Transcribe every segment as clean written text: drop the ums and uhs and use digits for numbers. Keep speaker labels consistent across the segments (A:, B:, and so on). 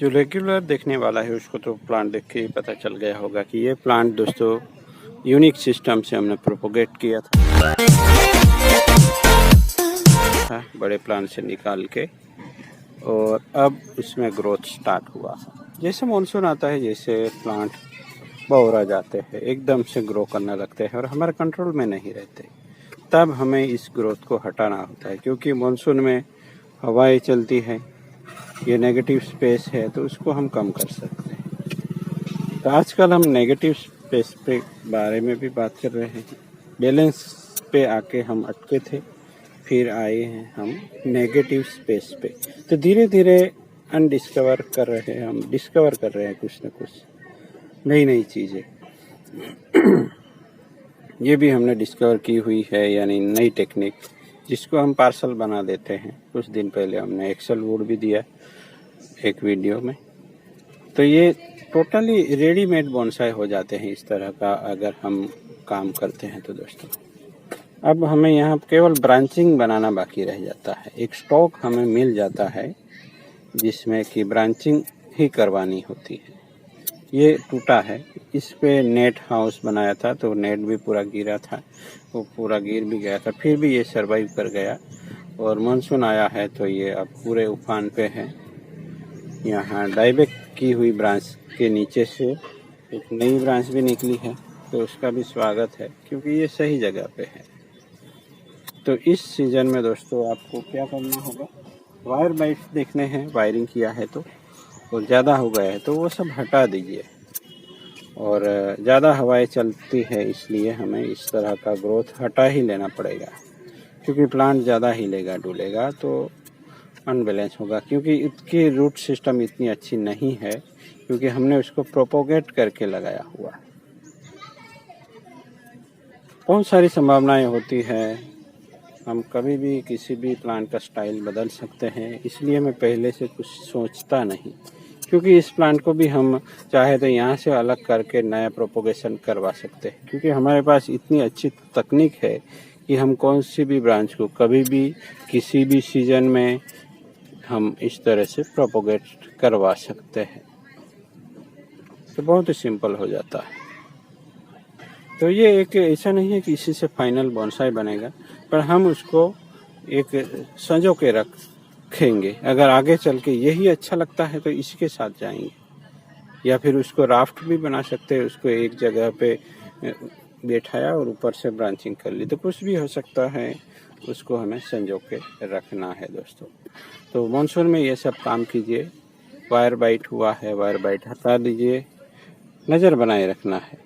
A: जो रेगुलर देखने वाला है उसको तो प्लांट देख के ही पता चल गया होगा कि ये प्लांट दोस्तों यूनिक सिस्टम से हमने प्रोपोगेट किया था बड़े प्लांट से निकाल के, और अब इसमें ग्रोथ स्टार्ट हुआ। जैसे मानसून आता है जैसे प्लांट बौरा जाते हैं, एकदम से ग्रो करने लगते हैं और हमारे कंट्रोल में नहीं रहते, तब हमें इस ग्रोथ को हटाना होता है। क्योंकि मानसून में हवाएं चलती है, ये नेगेटिव स्पेस है तो उसको हम कम कर सकते हैं। तो आजकल हम नेगेटिव स्पेस पे बारे में भी बात कर रहे हैं। बैलेंस पे आके हम अटके थे, फिर आए हैं हम नेगेटिव स्पेस पे। तो धीरे धीरे अनडिस्कवर कर रहे हैं, हम डिस्कवर कर रहे हैं कुछ न कुछ नई नई चीज़ें। ये भी हमने डिस्कवर की हुई है, यानी नई टेक्निक जिसको हम पार्सल बना देते हैं। कुछ दिन पहले हमने एक्सेल वुड भी दिया एक वीडियो में। तो ये टोटली रेडीमेड बोनसाई हो जाते हैं इस तरह का, अगर हम काम करते हैं तो दोस्तों। अब हमें यहाँ केवल ब्रांचिंग बनाना बाकी रह जाता है। एक स्टॉक हमें मिल जाता है जिसमें कि ब्रांचिंग ही करवानी होती है। ये टूटा है, इस पे नेट हाउस बनाया था तो नेट भी पूरा गिरा था, वो पूरा गिर भी गया था, फिर भी ये सरवाइव कर गया। और मानसून आया है तो ये अब पूरे उफान पे है। यहाँ डाइबैक की हुई ब्रांच के नीचे से एक नई ब्रांच भी निकली है, तो उसका भी स्वागत है क्योंकि ये सही जगह पे है। तो इस सीज़न में दोस्तों आपको क्या करना होगा, वायर बाइट्स देखने हैं, वायरिंग किया है तो और ज़्यादा हो गया है तो वो सब हटा दीजिए। और ज़्यादा हवाएं चलती है इसलिए हमें इस तरह का ग्रोथ हटा ही लेना पड़ेगा, क्योंकि प्लांट ज़्यादा हिलेगा डुलेगा तो अनबैलेंस होगा। क्योंकि इसकी रूट सिस्टम इतनी अच्छी नहीं है, क्योंकि हमने उसको प्रोपोगेट करके लगाया हुआ। बहुत सारी संभावनाएं होती है, हम कभी भी किसी भी प्लांट का स्टाइल बदल सकते हैं। इसलिए मैं पहले से कुछ सोचता नहीं, क्योंकि इस प्लांट को भी हम चाहे तो यहाँ से अलग करके नया प्रोपोगेशन करवा सकते हैं। क्योंकि हमारे पास इतनी अच्छी तकनीक है कि हम कौन सी भी ब्रांच को कभी भी किसी भी सीजन में हम इस तरह से प्रोपोगेट करवा सकते हैं। तो बहुत ही सिंपल हो जाता है। तो ये एक ऐसा नहीं है कि इसी से फाइनल बोनसाई बनेगा, पर हम उसको एक संजो के रखेंगे। अगर आगे चल के यही अच्छा लगता है तो इसके साथ जाएंगे, या फिर उसको राफ्ट भी बना सकते हैं। उसको एक जगह पे बैठाया और ऊपर से ब्रांचिंग कर ली, तो कुछ भी हो सकता है। उसको हमें संजो के रखना है दोस्तों। तो मानसून में ये सब काम कीजिए। वायर बाइट हुआ है, वायर बाइट हटा दीजिए, नज़र बनाए रखना है।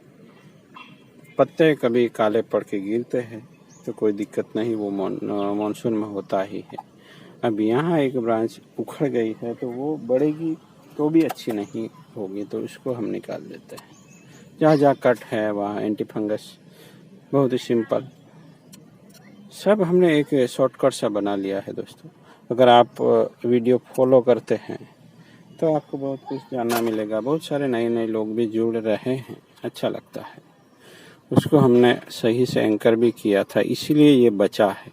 A: पत्ते कभी काले पड़ के गिरते हैं तो कोई दिक्कत नहीं, वो मानसून में होता ही है। अब यहाँ एक ब्रांच उखड़ गई है तो वो बढ़ेगी तो भी अच्छी नहीं होगी, तो उसको हम निकाल देते हैं। जहाँ जहाँ कट है वहाँ एंटी फंगस, बहुत ही सिंपल। सब हमने एक शॉर्टकट सा बना लिया है दोस्तों। अगर आप वीडियो फॉलो करते हैं तो आपको बहुत कुछ जानना मिलेगा। बहुत सारे नए नए लोग भी जुड़ रहे हैं, अच्छा लगता है। उसको हमने सही से एंकर भी किया था, इसीलिए ये बचा है,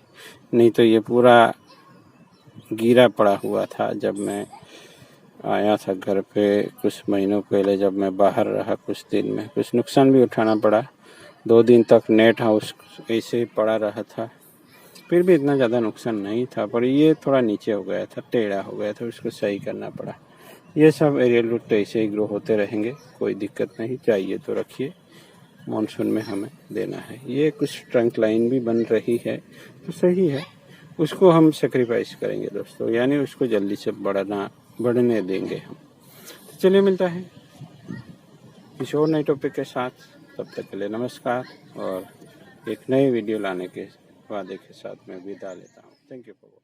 A: नहीं तो ये पूरा गिरा पड़ा हुआ था। जब मैं आया था घर पे कुछ महीनों पहले, जब मैं बाहर रहा कुछ दिन में, कुछ नुकसान भी उठाना पड़ा। 2 दिन तक नेट हाउस ऐसे ही पड़ा रहा था, फिर भी इतना ज़्यादा नुकसान नहीं था, पर ये थोड़ा नीचे हो गया था, टेढ़ा हो गया था, उसको सही करना पड़ा। ये सब एरियल रूट तो ऐसे ही ग्रो होते रहेंगे, कोई दिक्कत नहीं। चाहिए तो रखिए, मानसून में हमें देना है। ये कुछ ट्रंक लाइन भी बन रही है तो सही है, उसको हम सेक्रीफाइस करेंगे दोस्तों, यानी उसको जल्दी से बढ़ने देंगे हम। तो चलिए मिलता है किसी और नए टॉपिक के साथ। तब तक के लिए नमस्कार, और एक नए वीडियो लाने के वादे के साथ मैं विदा लेता हूँ। Thank you for